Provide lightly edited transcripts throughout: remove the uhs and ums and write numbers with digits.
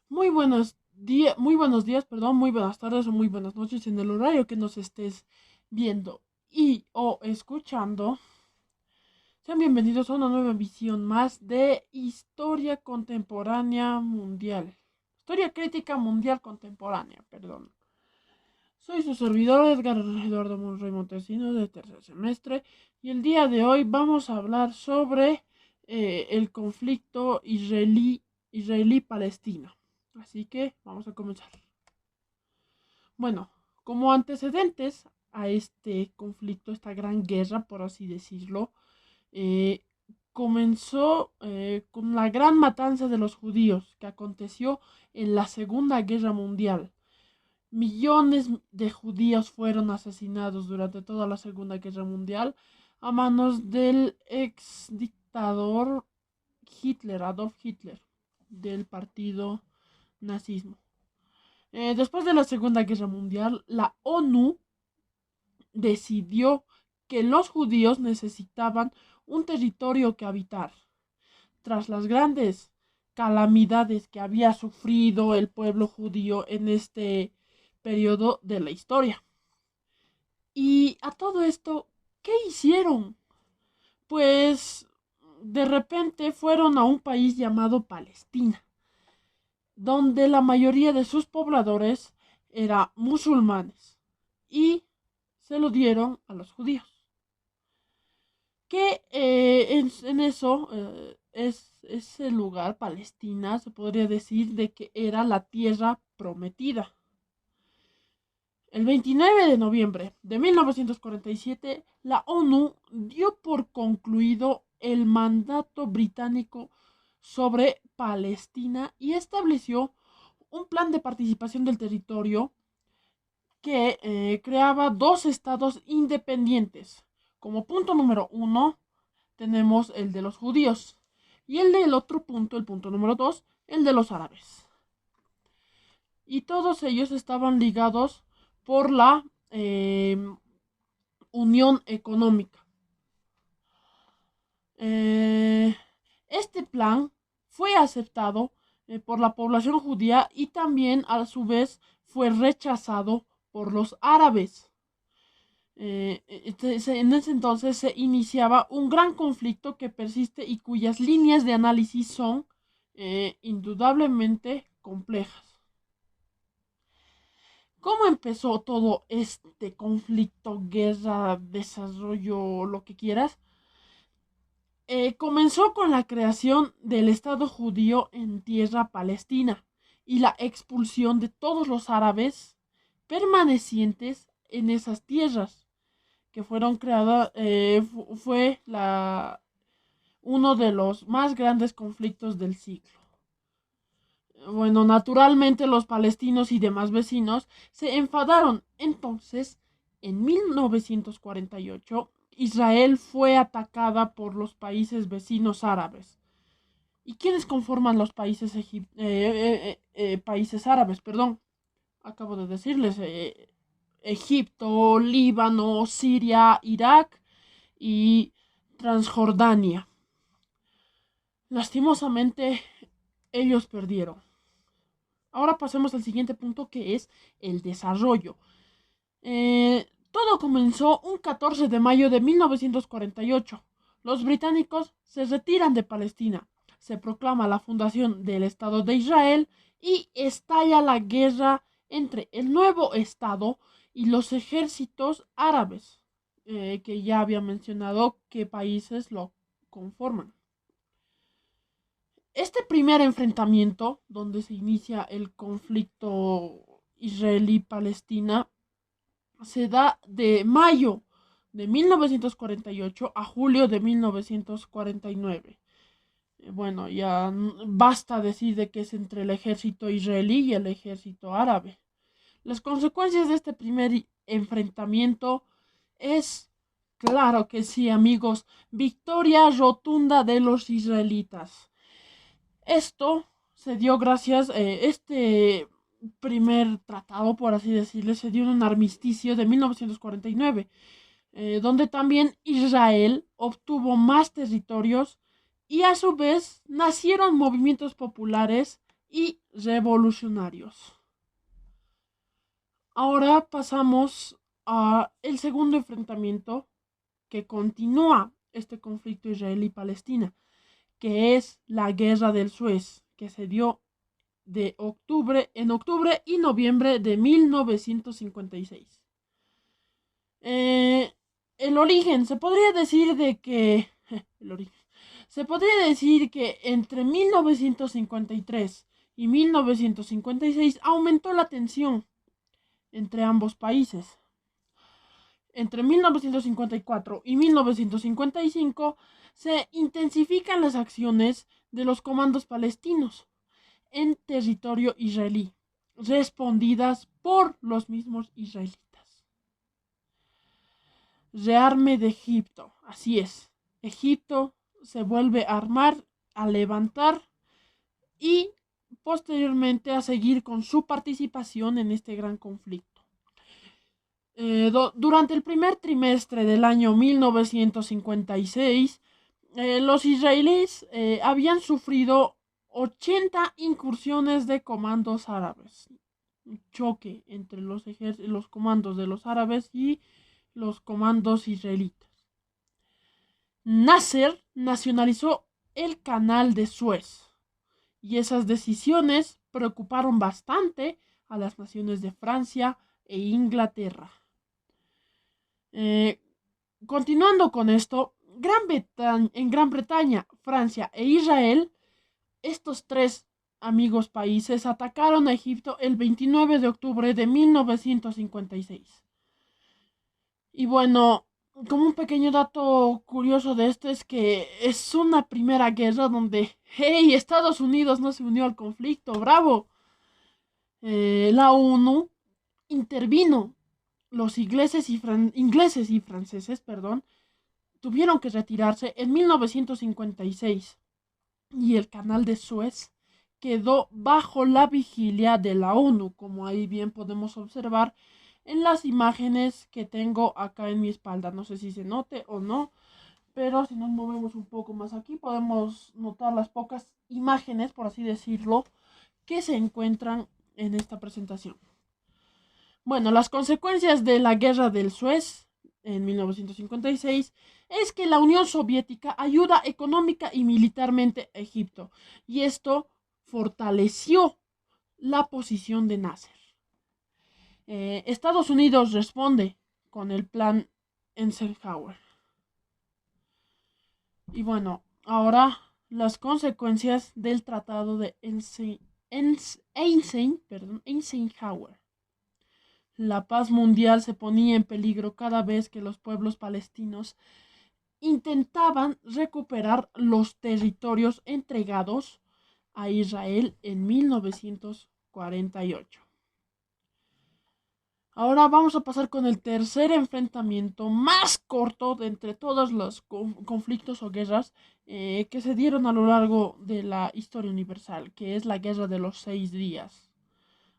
Muy buenos días, perdón, muy buenas tardes o muy buenas noches en el horario que nos estés viendo y o escuchando. Sean bienvenidos a una nueva visión más de Historia Contemporánea Mundial. Historia Crítica Mundial Contemporánea, perdón. Soy su servidor Edgar Eduardo Monroy Montesinos de tercer semestre y el día de hoy vamos a hablar sobre el conflicto israelí-palestino. Así que vamos a comenzar. Bueno, como antecedentes a este conflicto, esta gran guerra, por así decirlo, eh, comenzó con la gran matanza de los judíos que aconteció en la Segunda Guerra Mundial. Millones de judíos fueron asesinados durante toda la Segunda Guerra Mundial a manos del ex dictador Hitler, Adolf Hitler, del partido nazismo. Después de la Segunda Guerra Mundial, la ONU decidió que los judíos necesitaban un territorio que habitar. Tras las grandes calamidades que había sufrido el pueblo judío en este periodo de la historia. Y a todo esto, ¿qué hicieron? Pues de repente fueron a un país llamado Palestina, donde la mayoría de sus pobladores eran musulmanes y se lo dieron a los judíos. Que en eso es ese lugar, Palestina, se podría decir de que era la tierra prometida. El 29 de noviembre de 1947, la ONU dio por concluido el mandato británico sobre Palestina y estableció un plan de participación del territorio que creaba dos estados independientes. Como punto número uno, tenemos el de los judíos y el del otro punto, el punto número dos, el de los árabes. Y todos ellos estaban ligados por la unión económica. Eh, este plan fue aceptado por la población judía y también a su vez fue rechazado por los árabes. En ese entonces se iniciaba un gran conflicto que persiste y cuyas líneas de análisis son indudablemente complejas. ¿Cómo empezó todo este conflicto, guerra, desarrollo, lo que quieras? Comenzó con la creación del Estado judío en tierra palestina y la expulsión de todos los árabes permanecientes en esas tierras que fueron creadas, fue uno de los más grandes conflictos del siglo. Bueno, naturalmente los palestinos y demás vecinos se enfadaron. Entonces, en 1948, Israel fue atacada por los países vecinos árabes. ¿Y quiénes conforman los países árabes? Perdón, acabo de decirles. Egipto, Líbano, Siria, Irak y Transjordania. Lastimosamente, ellos perdieron. Ahora pasemos al siguiente punto que es el desarrollo. Todo comenzó un 14 de mayo de 1948. Los británicos se retiran de Palestina. Se proclama la fundación del Estado de Israel y estalla la guerra entre el nuevo Estado y los ejércitos árabes, que ya había mencionado qué países lo conforman. Este primer enfrentamiento, donde se inicia el conflicto israelí-palestina, se da de mayo de 1948 a julio de 1949. Bueno, ya basta decir de que es entre el ejército israelí y el ejército árabe. Las consecuencias de este primer enfrentamiento es, claro que sí, amigos, victoria rotunda de los israelitas. Esto se dio gracias, este primer tratado, por así decirlo, se dio en un armisticio de 1949, donde también Israel obtuvo más territorios y a su vez nacieron movimientos populares y revolucionarios. Ahora pasamos a el segundo enfrentamiento que continúa este conflicto israelí-palestina, que es la Guerra del Suez, que se dio en octubre y noviembre de 1956. El origen, se podría decir de que... el origen. Se podría decir que entre 1953 y 1956 aumentó la tensión entre ambos países. Entre 1954 y 1955 se intensifican las acciones de los comandos palestinos en territorio israelí, respondidas por los mismos israelitas. Rearme de Egipto, así es. Egipto se vuelve a armar, a levantar y posteriormente a seguir con su participación en este gran conflicto. Durante el primer trimestre del año 1956, los israelíes habían sufrido 80 incursiones de comandos árabes. Un choque entre los comandos de los árabes y los comandos israelitas. Nasser nacionalizó el canal de Suez y esas decisiones preocuparon bastante a las naciones de Francia e Inglaterra. Continuando con esto, en Gran Bretaña, Francia e Israel, estos tres amigos países atacaron a Egipto el 29 de octubre de 1956. Y bueno, como un pequeño dato curioso de esto es que es una primera guerra donde, hey, Estados Unidos no se unió al conflicto, bravo. La ONU intervino. Los ingleses y franceses, tuvieron que retirarse en 1956 y el canal de Suez quedó bajo la vigilia de la ONU, como ahí bien podemos observar en las imágenes que tengo acá en mi espalda. No sé si se note o no, pero si nos movemos un poco más aquí podemos notar las pocas imágenes, por así decirlo, que se encuentran en esta presentación. Bueno, las consecuencias de la Guerra del Suez en 1956 es que la Unión Soviética ayuda económica y militarmente a Egipto, y esto fortaleció la posición de Nasser. Estados Unidos responde con el plan Eisenhower. Y bueno, ahora las consecuencias del tratado de Eisenhower. La paz mundial se ponía en peligro cada vez que los pueblos palestinos intentaban recuperar los territorios entregados a Israel en 1948. Ahora vamos a pasar con el tercer enfrentamiento más corto de entre todos los conflictos o guerras que se dieron a lo largo de la historia universal, que es la Guerra de los 6 días.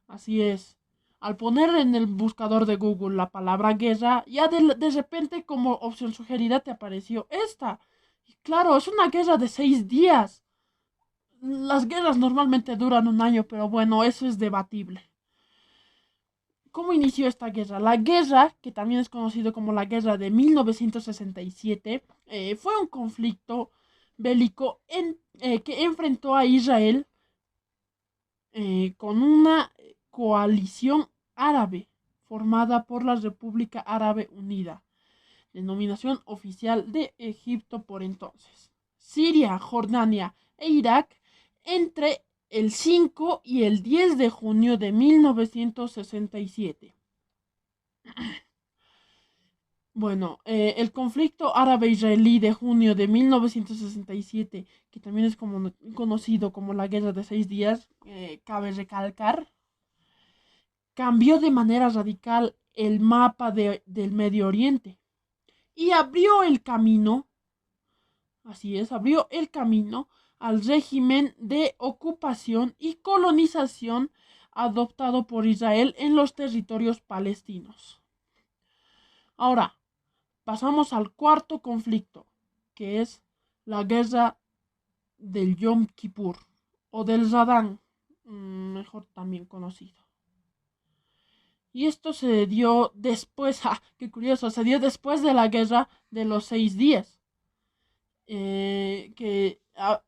Así es. Al poner en el buscador de Google la palabra guerra, ya de repente como opción sugerida te apareció esta. Y claro, es una guerra de 6 días. Las guerras normalmente duran un año, pero bueno, eso es debatible. ¿Cómo inició esta guerra? La guerra, que también es conocido como la guerra de 1967, fue un conflicto bélico que enfrentó a Israel con una coalición árabe formada por la República Árabe Unida, denominación oficial de Egipto por entonces, Siria, Jordania e Irak, entre el 5 y el 10 de junio de 1967. Bueno, el conflicto árabe-israelí de junio de 1967, que también es conocido como la Guerra de 6 días, cabe recalcar, cambió de manera radical el mapa del Medio Oriente y abrió el camino, así es, abrió el camino al régimen de ocupación y colonización adoptado por Israel en los territorios palestinos. Ahora, pasamos al cuarto conflicto, que es la guerra del Yom Kippur o del Radán. mejor también conocido. Y esto se dio después, qué curioso, se dio después de la Guerra de los 6 días.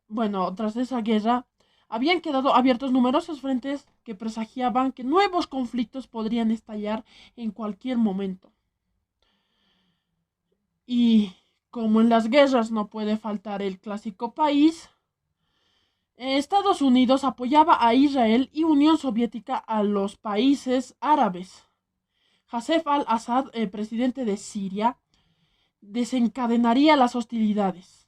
Bueno, tras esa guerra habían quedado abiertos numerosos frentes que presagiaban que nuevos conflictos podrían estallar en cualquier momento. Y como en las guerras no puede faltar el clásico país, Estados Unidos apoyaba a Israel y Unión Soviética a los países árabes. Hasef al-Assad, presidente de Siria, desencadenaría las hostilidades.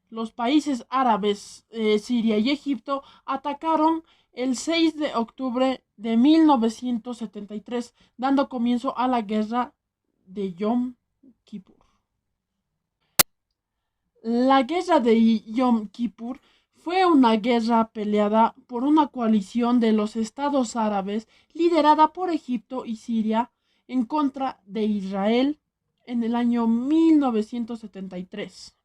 Los países árabes, Siria y Egipto, atacaron el 6 de octubre de 1973, dando comienzo a la guerra de Yom Kippur. La guerra de Yom Kippur fue una guerra peleada por una coalición de los estados árabes liderada por Egipto y Siria en contra de Israel en el año 1973.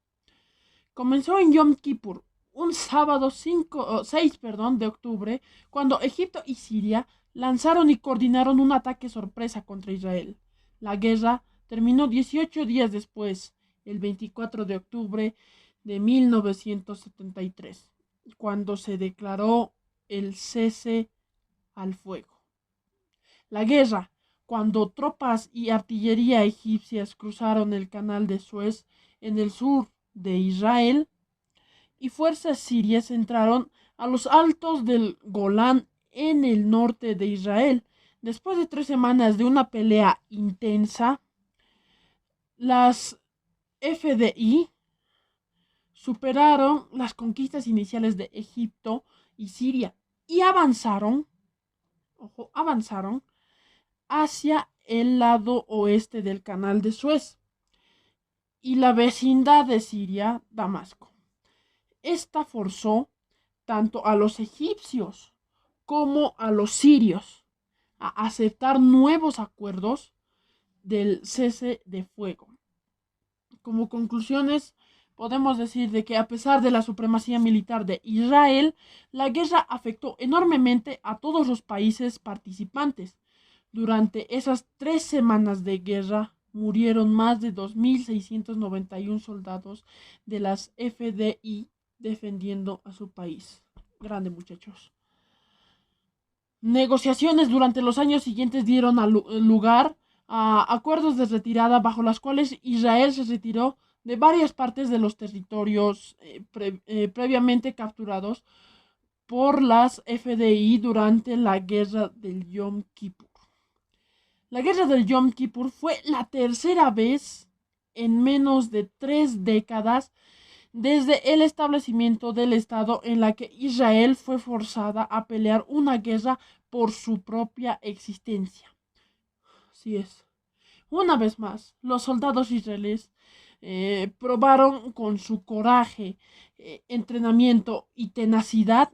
Comenzó en Yom Kippur, un sábado 6 de octubre, cuando Egipto y Siria lanzaron y coordinaron un ataque sorpresa contra Israel. La guerra terminó 18 días después, el 24 de octubre de 1973, cuando se declaró el cese al fuego. La guerra, cuando tropas y artillería egipcias cruzaron el canal de Suez en el sur de Israel y fuerzas sirias entraron a los altos del Golán en el norte de Israel. Después de 3 semanas de una pelea intensa, las FDI superaron las conquistas iniciales de Egipto y Siria y avanzaron hacia el lado oeste del canal de Suez y la vecindad de Siria, Damasco. Esta forzó tanto a los egipcios como a los sirios a aceptar nuevos acuerdos del cese de fuego. Como conclusiones, podemos decir de que a pesar de la supremacía militar de Israel, la guerra afectó enormemente a todos los países participantes. Durante esas 3 semanas de guerra murieron más de 2.691 soldados de las FDI defendiendo a su país. Grande, muchachos. Negociaciones durante los años siguientes dieron lugar a acuerdos de retirada bajo los cuales Israel se retiró de varias partes de los territorios previamente capturados por las FDI durante la guerra del Yom Kippur. La guerra del Yom Kippur fue la tercera vez en menos de 3 décadas desde el establecimiento del Estado en la que Israel fue forzada a pelear una guerra por su propia existencia. Así es. Una vez más, los soldados israelíes probaron con su coraje, entrenamiento y tenacidad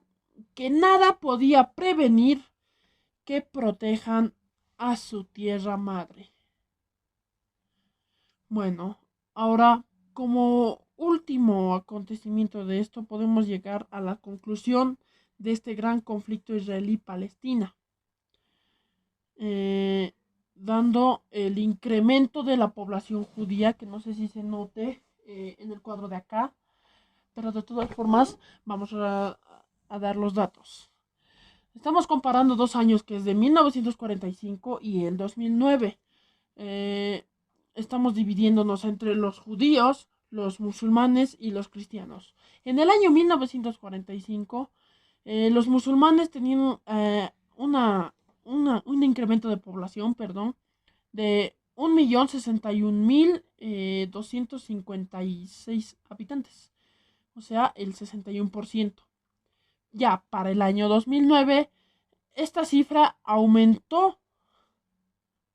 que nada podía prevenir que protejan a su tierra madre. Bueno, ahora como último acontecimiento de esto podemos llegar a la conclusión de este gran conflicto israelí-palestina, dando el incremento de la población judía, que no sé si se note en el cuadro de acá, pero de todas formas vamos a dar los datos. Estamos comparando 2 años, que es de 1945 y el 2009. Estamos dividiéndonos entre los judíos, los musulmanes y los cristianos. En el año 1945, los musulmanes tenían un incremento de población, de 1.061.256 habitantes, o sea, el 61%. Ya para el año 2009, esta cifra aumentó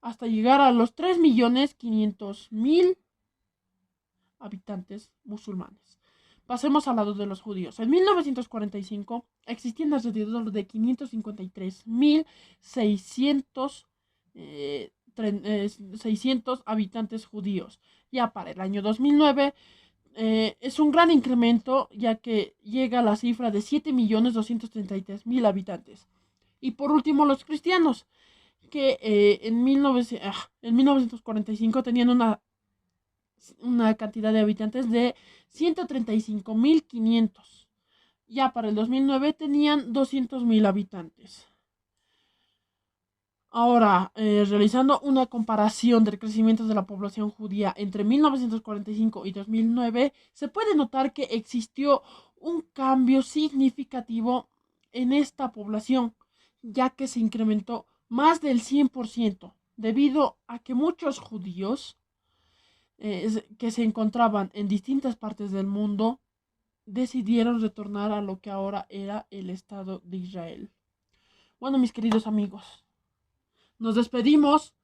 hasta llegar a los 3.500.000 habitantes musulmanes. Pasemos al lado de los judíos. En 1945 existían alrededor de 553.600 habitantes judíos. Ya para el año 2009 es un gran incremento, ya que llega a la cifra de 7.233.000 habitantes. Y por último, los cristianos, que en 1945 tenían una cantidad de habitantes de 135.500. Ya para el 2009 tenían 200.000 habitantes. Ahora, realizando una comparación del crecimiento de la población judía entre 1945 y 2009, se puede notar que existió un cambio significativo en esta población, ya que se incrementó más del 100%, debido a que muchos judíos que se encontraban en distintas partes del mundo decidieron retornar a lo que ahora era el Estado de Israel. Bueno, mis queridos amigos, nos despedimos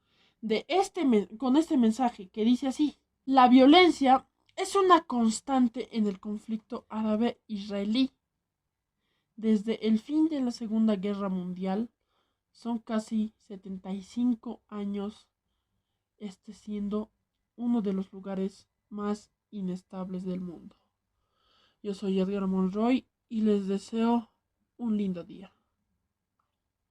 con este mensaje que dice así: la violencia es una constante en el conflicto árabe-israelí. Desde el fin de la Segunda Guerra Mundial, son casi 75 años, este siendo uno de los lugares más inestables del mundo. Yo soy Edgar Monroy y les deseo un lindo día.